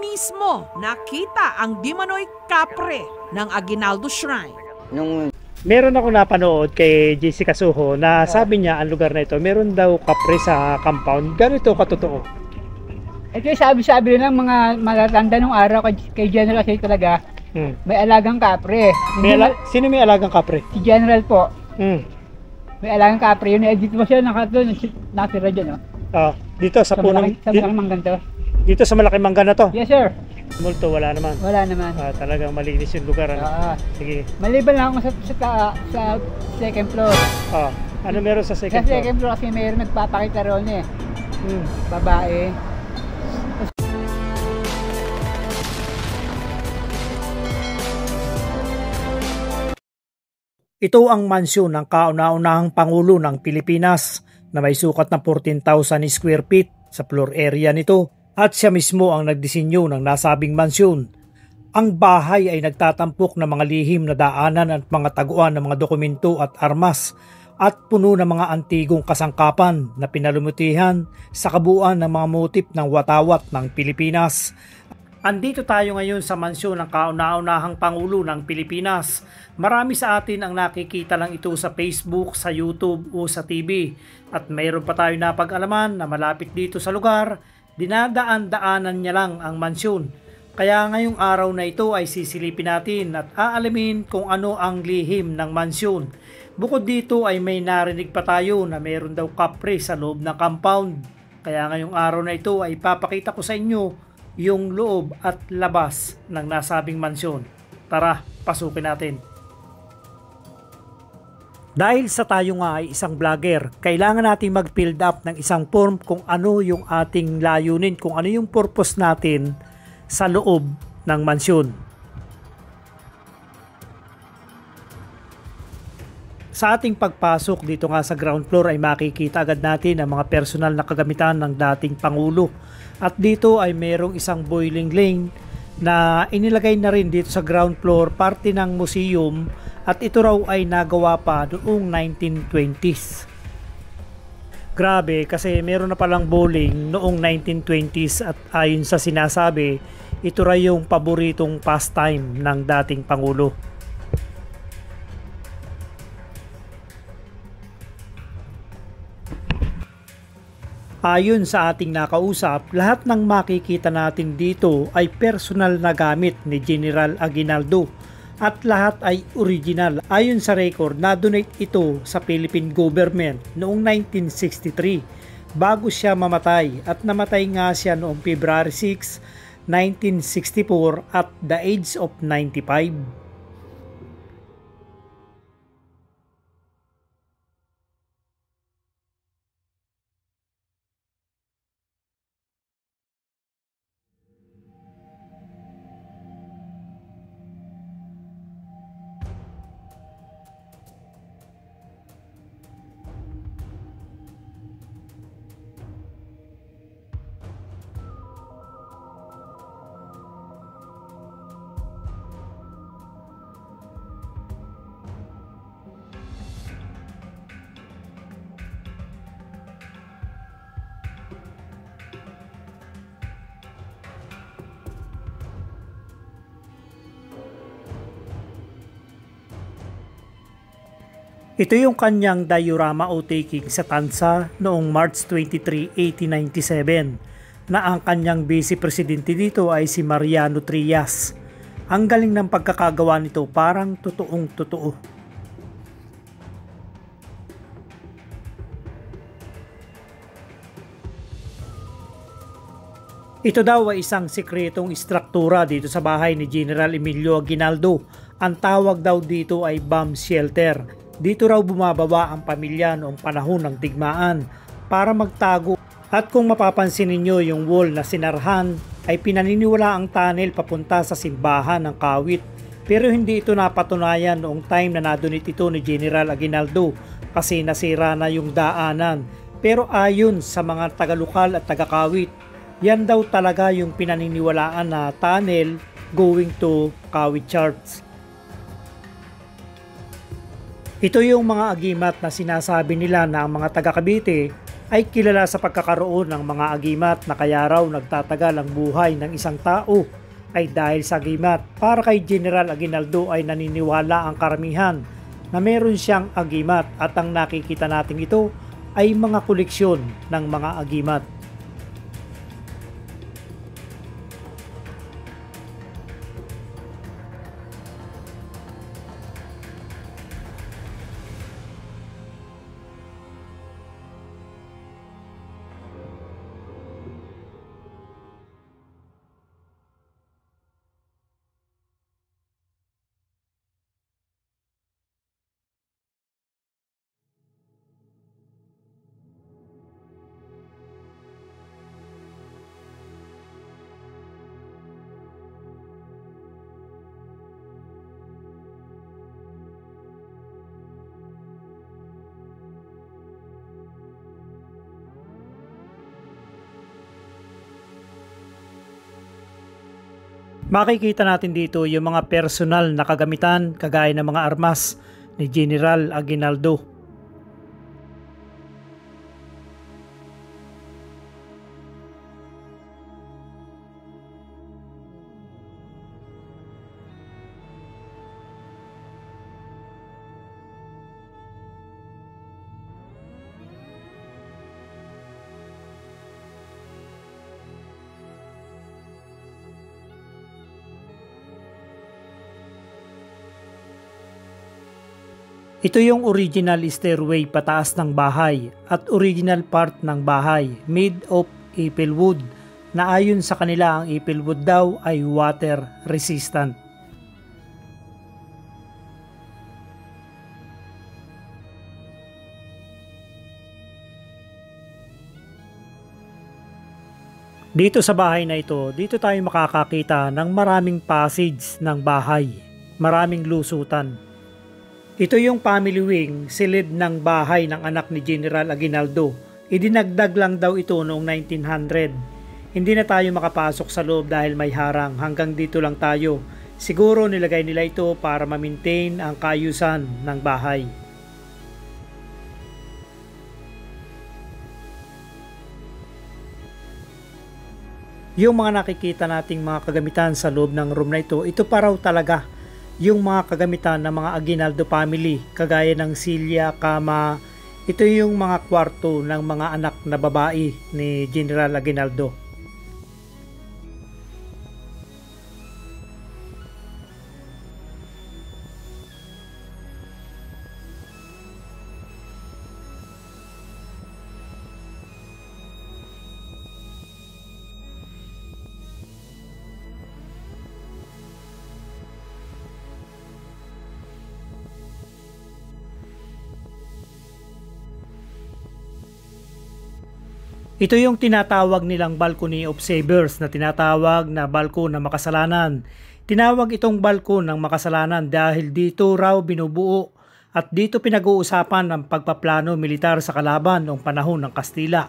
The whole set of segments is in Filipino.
mismo nakita ang Dimanoy kapre ng Aguinaldo Shrine. Meron ako napanood kay JC Casuho na sabi niya ang lugar na ito, meron daw kapre sa compound. Ganito katotoo? Ito yung sabi-sabi ng mga matatanda nung araw kay General kasi talaga, may alagang kapre. Sino may alagang kapre? Si General po. May alagang kapre. Yun, dito ba siya nakatira dyan, no? Dito sa punong... Sa malaking manggan to. Dito sa malaking manggan na to? Yes, sir. Multo, wala naman. Wala naman. Talagang malinis yung lugar. Sige. Maliban lang ako sa second floor. Ano meron sa second floor? Sa second floor kasi mayroon nagpapakita roon babae. Ito ang mansyon ng kauna-unahang Pangulo ng Pilipinas na may sukat na 14,000 square feet sa floor area nito. At siya mismo ang nagdisenyo ng nasabing mansyon. Ang bahay ay nagtatampok ng mga lihim na daanan at mga taguan ng mga dokumento at armas at puno ng mga antigong kasangkapan na pinalumutihan sa kabuuan ng mga motif ng watawat ng Pilipinas. Andito tayo ngayon sa mansyon ng kauna-unahang Pangulo ng Pilipinas. Marami sa atin ang nakikita lang ito sa Facebook, sa YouTube o sa TV. At mayroon pa tayo napag-alaman na malapit dito sa lugar, dinadaan-daanan niya lang ang mansyon. Kaya ngayong araw na ito ay sisilipin natin at aalamin kung ano ang lihim ng mansyon. Bukod dito ay may narinig pa tayo na mayroon daw kapre sa loob ng compound. Kaya ngayong araw na ito ay papakita ko sa inyo yung loob at labas ng nasabing mansyon. Tara, pasukin natin. Dahil sa tayo nga ay isang vlogger, kailangan nating mag-build up ng isang form kung ano yung ating layunin, kung ano yung purpose natin sa loob ng mansyon. Sa ating pagpasok dito nga sa ground floor ay makikita agad natin ang mga personal na kagamitan ng dating Pangulo. At dito ay mayroong isang boiling lane na inilagay na rin dito sa ground floor, parte ng museum, at ito raw ay nagawa pa noong 1920s. Grabe, kasi meron na palang bowling noong 1920s at ayon sa sinasabi, ito raw yung paboritong pastime ng dating Pangulo. Ayon sa ating nakausap, lahat ng makikita natin dito ay personal na gamit ni General Aguinaldo at lahat ay original. Ayon sa record, na-donate ito sa Philippine government noong 1963 bago siya mamatay at namatay nga siya noong February 6, 1964 at the age of 95. Ito yung kanyang diorama o taking sa Tansa noong March 23, 1897 na ang kanyang vice presidente dito ay si Mariano Trias. Ang galing ng pagkakagawa nito, parang totoong totoo. Ito daw ay isang sikretong istruktura dito sa bahay ni General Emilio Aguinaldo. Ang tawag daw dito ay bomb shelter. Dito raw bumababa ang pamilya noong panahon ng digmaan para magtago. At kung mapapansin ninyo yung wall na sinarhan ay pinaniniwala ang tunnel papunta sa simbahan ng Kawit. Pero hindi ito napatunayan noong time na nadonate ito ni General Aguinaldo kasi nasira na yung daanan. Pero ayon sa mga tagalukal at taga-Kawit, yan daw talaga yung pinaniniwalaan na tunnel going to Kawit Church. Ito yung mga agimat na sinasabi nila na ang mga taga Cavite ay kilala sa pagkakaroon ng mga agimat na kaya raw nagtatagal ang buhay ng isang tao ay dahil sa agimat. Para kay General Aguinaldo ay naniniwala ang karamihan na meron siyang agimat at ang nakikita natin ito ay mga koleksyon ng mga agimat. Makikita natin dito yung mga personal na kagamitan kagaya ng mga armas ni General Aguinaldo. Ito yung original stairway pataas ng bahay at original part ng bahay made of apple wood na ayon sa kanila ang apple wood daw ay water resistant. Dito sa bahay na ito, dito tayo makakakita ng maraming passage ng bahay, maraming lusutan. Ito yung family wing, silid ng bahay ng anak ni General Aguinaldo. Idinagdag lang daw ito noong 1900. Hindi na tayo makapasok sa loob dahil may harang. Hanggang dito lang tayo. Siguro nilagay nila ito para ma-maintain ang kaayusan ng bahay. Yung mga nakikita nating mga kagamitan sa loob ng room na ito pa raw talaga yung mga kagamitan ng mga Aguinaldo family, kagaya ng silya, kama. Ito yung mga kwarto ng mga anak na babae ni General Aguinaldo. Ito yung tinatawag nilang balcony of savers na tinatawag na balkon ng makasalanan. Tinawag itong balkon ng makasalanan dahil dito raw binubuo at dito pinag-uusapan ang pagpaplano militar sa kalaban noong panahon ng Kastila.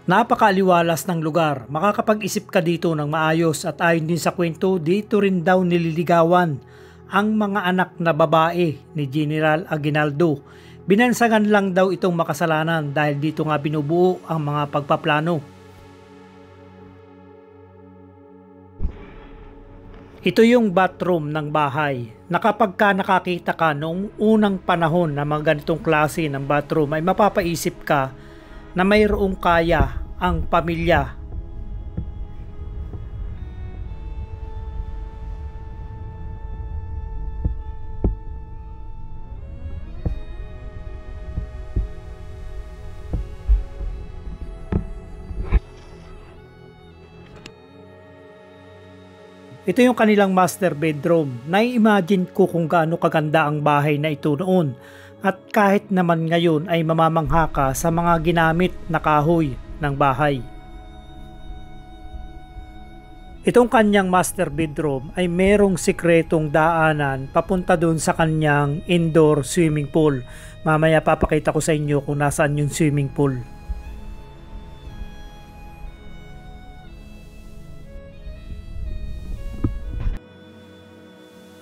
Napakaaliwalas ng lugar, makakapag-isip ka dito ng maayos at ayon din sa kwento, dito rin daw nililigawan ang mga anak na babae ni General Aguinaldo. Binansagan lang daw itong makasalanan dahil dito nga binubuo ang mga pagpaplano. Ito yung bathroom ng bahay. Kapag nakakita ka noong unang panahon na mga ganitong klase ng bathroom ay mapapaisip ka na mayroong kaya ang pamilya. Ito yung kanilang master bedroom. Nai-imagine ko kung gaano kaganda ang bahay na ito noon. At kahit naman ngayon ay mamamangha ka sa mga ginamit na kahoy ng bahay. Itong kanyang master bedroom ay merong sikretong daanan papunta dun sa kanyang indoor swimming pool. Mamaya papakita ko sa inyo kung nasaan yung swimming pool.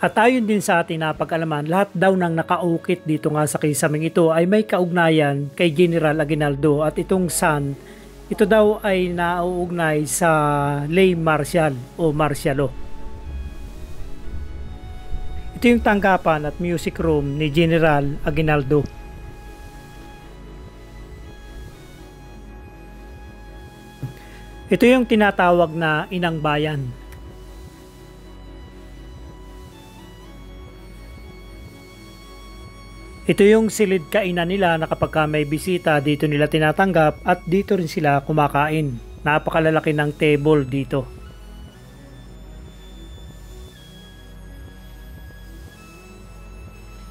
At ayon din sa ating napag-alaman, lahat daw ng nakaukit dito nga sa kisaming ito ay may kaugnayan kay General Aguinaldo, at itong San, ito daw ay nauugnay sa lay martial o martial law. Ito yung tanggapan at music room ni General Aguinaldo. Ito yung tinatawag na Inang Bayan. Ito yung silid kainan nila na kapag may bisita dito nila tinatanggap, at dito rin sila kumakain. Napakalalaki ng table dito.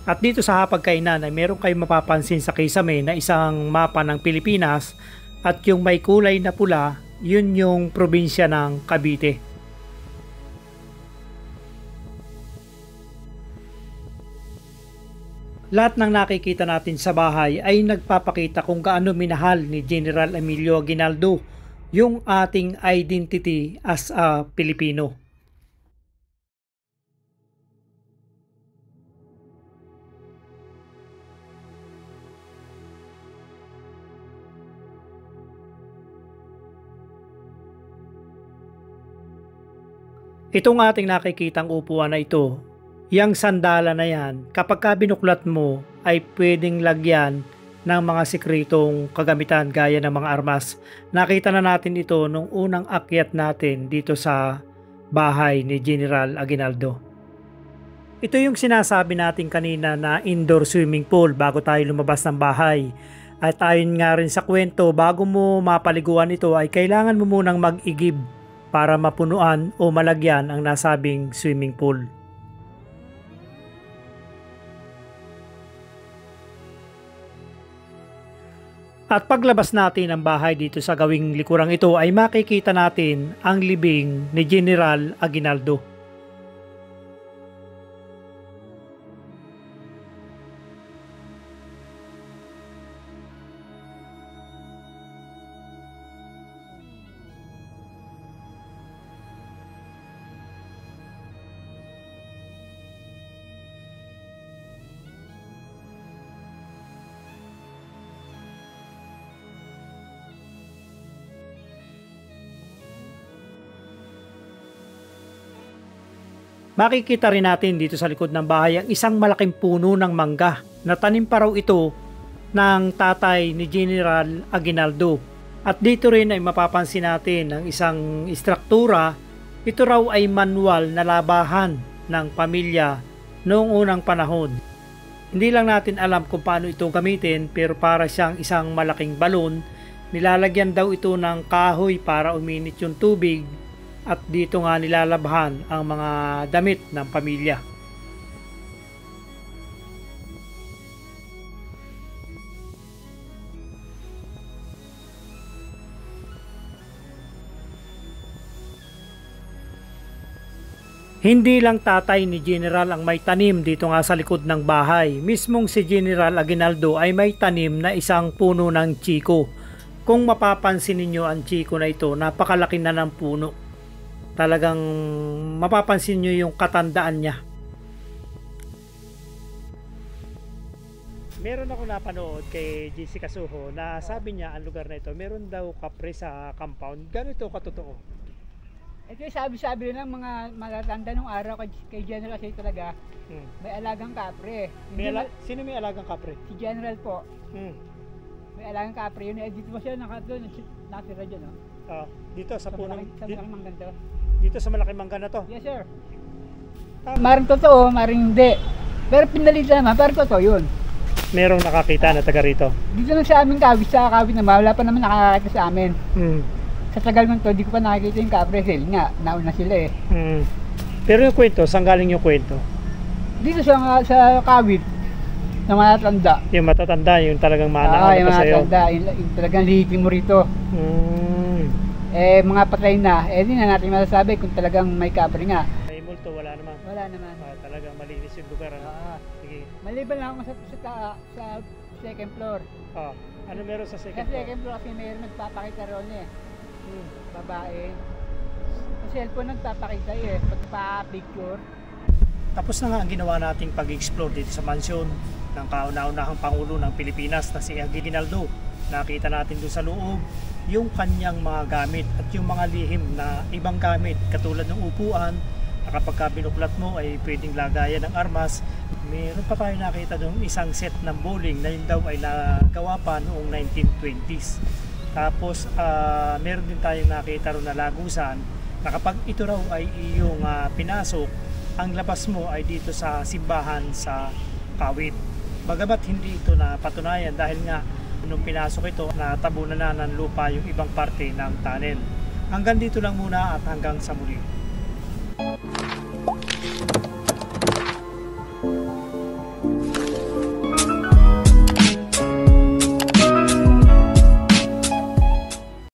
At dito sa hapagkainan ay meron kayong mapapansin sa kisame na isang mapa ng Pilipinas, at yung may kulay na pula, yun yung probinsya ng Cavite. Lahat ng nakikita natin sa bahay ay nagpapakita kung gaano minahal ni General Emilio Aguinaldo yung ating identity as a Pilipino. Itong ating nakikitang upuan na ito, yang sandala na yan, kapag ka binuklat mo ay pwedeng lagyan ng mga sikretong kagamitan gaya ng mga armas. Nakita na natin ito nung unang akyat natin dito sa bahay ni General Aguinaldo. Ito yung sinasabi natin kanina na indoor swimming pool bago tayo lumabas ng bahay. At ayon nga rin sa kwento, bago mo mapaliguan ito ay kailangan mo munang mag-igib para mapunuan o malagyan ang nasabing swimming pool. At paglabas natin ng bahay dito sa gawing likurang ito ay makikita natin ang libing ni General Aguinaldo. Makikita rin natin dito sa likod ng bahay ang isang malaking puno ng mangga na tanim pa raw ito ng tatay ni General Aguinaldo. At dito rin ay mapapansin natin ang isang istruktura. Ito raw ay manual na labahan ng pamilya noong unang panahon. Hindi lang natin alam kung paano ito gamitin, pero para siyang isang malaking balon. Nilalagyan daw ito ng kahoy para uminit yung tubig. At dito nga nilalabhan ang mga damit ng pamilya. Hindi lang tatay ni General ang may tanim dito nga sa likod ng bahay. Mismong si General Aguinaldo ay may tanim na isang puno ng chiko. Kung mapapansin ninyo ang chiko na ito, napakalaki na ng puno. Talagang mapapansin nyo yung katandaan niya. Meron ako napanood kay JC Casuho na sabi niya ang lugar na ito, meron daw kapre sa compound. Gano'n ito katotoo? Ito yung sabi-sabi ng mga matatanda nung araw kay General kasi talaga, may alagang kapre. Sino may alagang kapre? Si General po. May alagang kapre. Yun, dito ba siya nakatira dyan, no? Dito sa punong... Sa malaking manggan to. Dito sa malaking mangga na to? Yes, sir. Maring totoo, maring hindi. Pero pinalitan naman, pero totoo yun. Merong nakakita na taga rito? Dito lang sa aming kawit, sa kawit naman, wala pa naman nakakakita sa amin. Sa tagal mo to, di ko pa nakikita yung kapre sale nga, nauna sila eh. Pero yung kwento, saan galing yung kwento? Dito sa kawit, na matatanda. Yung matatanda, yung talagang maanahan yung pa sa'yo? matatanda, yung talagang lihipin mo rito. Mga patay na, di na natin masasabi kung talagang may kapre nga. May multo, wala naman? Wala naman. Talagang malinis yung lugar. Sige. Maliban lang ako sa second floor. Ano meron sa second floor? Sa second floor kasi mayroon nagpapakita roon eh. Babae. Sa cellphone nagpapakita eh, pagpa-picture. Tapos na nga ang ginawa nating pag-explore dito sa mansyon ng kauna-unahang Pangulo ng Pilipinas na si Aguinaldo. Nakita natin doon sa loob yung kanyang mga gamit at yung mga lihim na ibang gamit katulad ng upuan na kapag binuklat mo ay pwedeng lagayan ng armas. Meron pa tayo nakita doon isang set ng bowling na yun daw ay nagawa pa noong 1920s. Tapos meron din tayong nakita ron na lagusan na kapag ito raw ay iyong pinasok, ang labas mo ay dito sa simbahan sa Kawit. Bagamat hindi ito na patunayan dahil nga nung pinasok ito, natabunan na ng lupa yung ibang parte ng tunnel. Hanggang dito lang muna at hanggang sa muli.